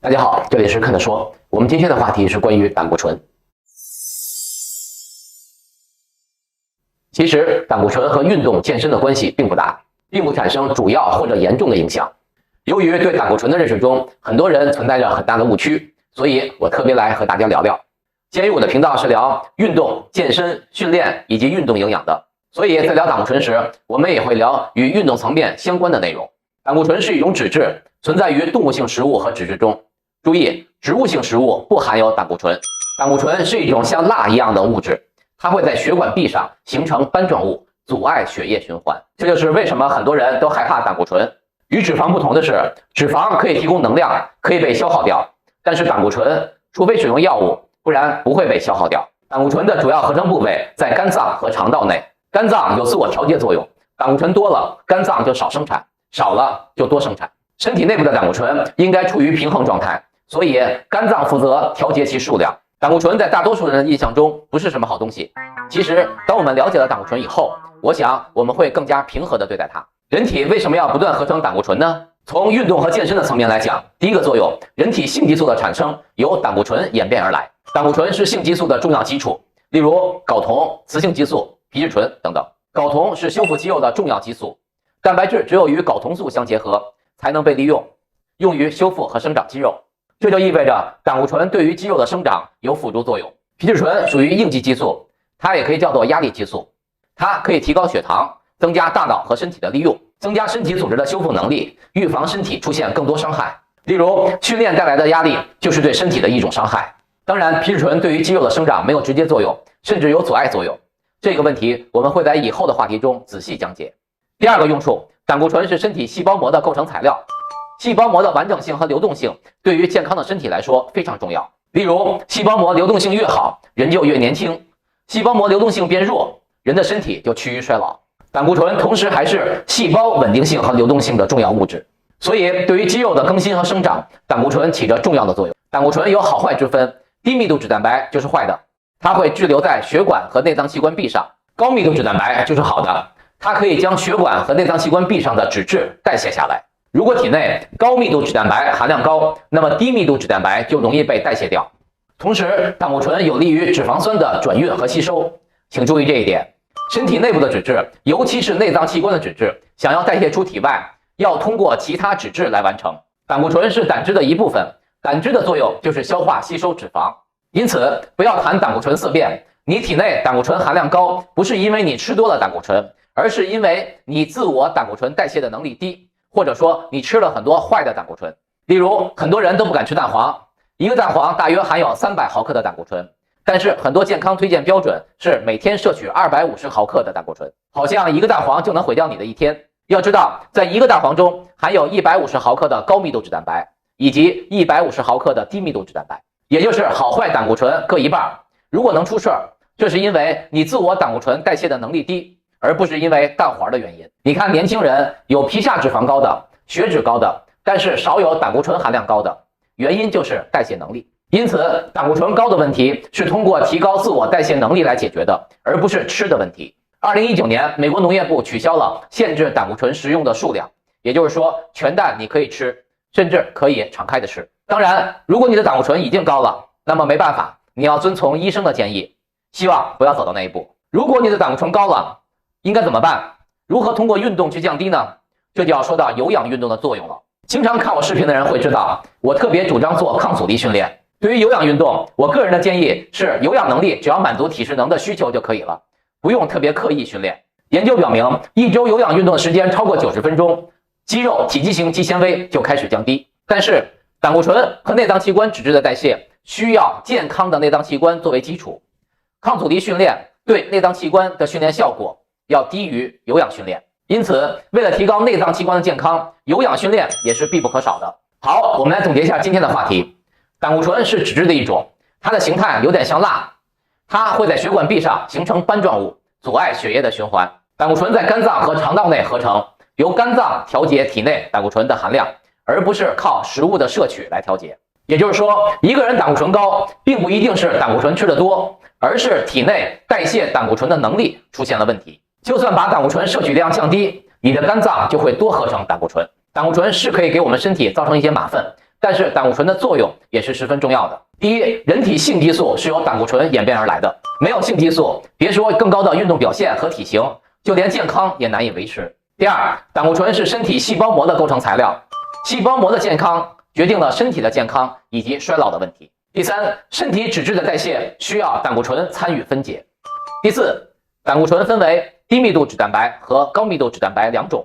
大家好，这里是看的说。我们今天的话题是关于胆固醇。其实胆固醇和运动健身的关系并不大，并不产生主要或者严重的影响。由于对胆固醇的认识中，很多人存在着很大的误区，所以我特别来和大家聊聊。鉴于我的频道是聊运动、健身、训练以及运动营养的，所以在聊胆固醇时，我们也会聊与运动层面相关的内容。胆固醇是一种脂质，存在于动物性食物和脂质中。注意，植物性食物不含有胆固醇。胆固醇是一种像蜡一样的物质，它会在血管壁上形成斑状物，阻碍血液循环。这就是为什么很多人都害怕胆固醇。与脂肪不同的是，脂肪可以提供能量，可以被消耗掉，但是胆固醇除非使用药物，不然不会被消耗掉。胆固醇的主要合成部位在肝脏和肠道内，肝脏有自我调节作用，胆固醇多了，肝脏就少生产，少了就多生产。身体内部的胆固醇应该处于平衡状态，所以肝脏负责调节其数量。胆固醇在大多数人的印象中不是什么好东西，其实当我们了解了胆固醇以后，我想我们会更加平和地对待它。人体为什么要不断合成胆固醇呢？从运动和健身的层面来讲，第一个作用，人体性激素的产生由胆固醇演变而来。胆固醇是性激素的重要基础，例如睾酮、雌性激素、皮质醇等等。睾酮是修复肌肉的重要激素，蛋白质只有与睾酮素相结合才能被利用，用于修复和生长肌肉。这就意味着胆固醇对于肌肉的生长有辅助作用。皮质醇属于应激激素，它也可以叫做压力激素，它可以提高血糖，增加大脑和身体的利用，增加身体组织的修复能力，预防身体出现更多伤害。例如训练带来的压力就是对身体的一种伤害。当然，皮质醇对于肌肉的生长没有直接作用，甚至有阻碍作用。这个问题我们会在以后的话题中仔细讲解。第二个用处，胆固醇是身体细胞膜的构成材料。细胞膜的完整性和流动性对于健康的身体来说非常重要。例如，细胞膜流动性越好，人就越年轻；细胞膜流动性变弱，人的身体就趋于衰老。胆固醇同时还是细胞稳定性和流动性的重要物质，所以对于肌肉的更新和生长，胆固醇起着重要的作用。胆固醇有好坏之分，低密度脂蛋白就是坏的，它会滞留在血管和内脏器官壁上；高密度脂蛋白就是好的，它可以将血管和内脏器官壁上的脂质代谢下来。如果体内高密度脂蛋白含量高，那么低密度脂蛋白就容易被代谢掉。同时，胆固醇有利于脂肪酸的转运和吸收，请注意这一点。身体内部的脂质，尤其是内脏器官的脂质，想要代谢出体外，要通过其他脂质来完成。胆固醇是胆汁的一部分，胆汁的作用就是消化吸收脂肪。因此，不要谈胆固醇色变，你体内胆固醇含量高，不是因为你吃多了胆固醇，而是因为你自我胆固醇代谢的能力低，或者说你吃了很多坏的胆固醇。例如，很多人都不敢吃蛋黄，一个蛋黄大约含有300毫克的胆固醇，但是很多健康推荐标准是每天摄取250毫克的胆固醇，好像一个蛋黄就能毁掉你的一天。要知道，在一个蛋黄中含有150毫克的高密度脂蛋白，以及150毫克的低密度脂蛋白，也就是好坏胆固醇各一半。如果能出事儿，这是因为你自我胆固醇代谢的能力低，而不是因为蛋黄的原因。你看，年轻人有皮下脂肪高的、血脂高的，但是少有胆固醇含量高的，原因就是代谢能力。因此，胆固醇高的问题是通过提高自我代谢能力来解决的，而不是吃的问题。2019年，美国农业部取消了限制胆固醇食用的数量，也就是说，全蛋你可以吃，甚至可以敞开的吃。当然，如果你的胆固醇已经高了，那么没办法，你要遵从医生的建议，希望不要走到那一步。如果你的胆固醇高了，应该怎么办？如何通过运动去降低呢？这就要说到有氧运动的作用了。经常看我视频的人会知道，我特别主张做抗阻力训练。对于有氧运动，我个人的建议是，有氧能力只要满足体适能的需求就可以了，不用特别刻意训练。研究表明，一周有氧运动的时间超过90分钟，肌肉体积型肌纤维就开始降低。但是，胆固醇和内脏器官脂质的代谢需要健康的内脏器官作为基础，抗阻力训练对内脏器官的训练效果要低于有氧训练，因此为了提高内脏器官的健康，有氧训练也是必不可少的。好，我们来总结一下今天的话题。胆固醇是脂质的一种，它的形态有点像蜡，它会在血管壁上形成斑状物，阻碍血液的循环。胆固醇在肝脏和肠道内合成，由肝脏调节体内胆固醇的含量，而不是靠食物的摄取来调节。也就是说，一个人胆固醇高，并不一定是胆固醇吃得多，而是体内代谢胆固醇的能力出现了问题。就算把胆固醇摄取量降低，你的肝脏就会多合成胆固醇。胆固醇是可以给我们身体造成一些麻烦，但是胆固醇的作用也是十分重要的。第一，人体性激素是由胆固醇演变而来的，没有性激素，别说更高的运动表现和体型，就连健康也难以维持。第二，胆固醇是身体细胞膜的构成材料，细胞膜的健康决定了身体的健康以及衰老的问题。第三，身体脂质的代谢需要胆固醇参与分解。第四，胆固醇分为低密度脂蛋白和高密度脂蛋白两种，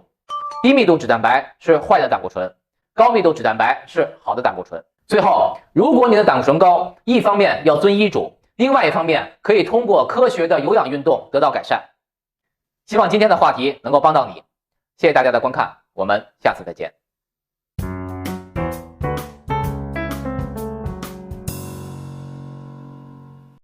低密度脂蛋白是坏的胆固醇，高密度脂蛋白是好的胆固醇。最后，如果你的胆固醇高，一方面要遵医嘱，另外一方面可以通过科学的有氧运动得到改善。希望今天的话题能够帮到你，谢谢大家的观看，我们下次再见。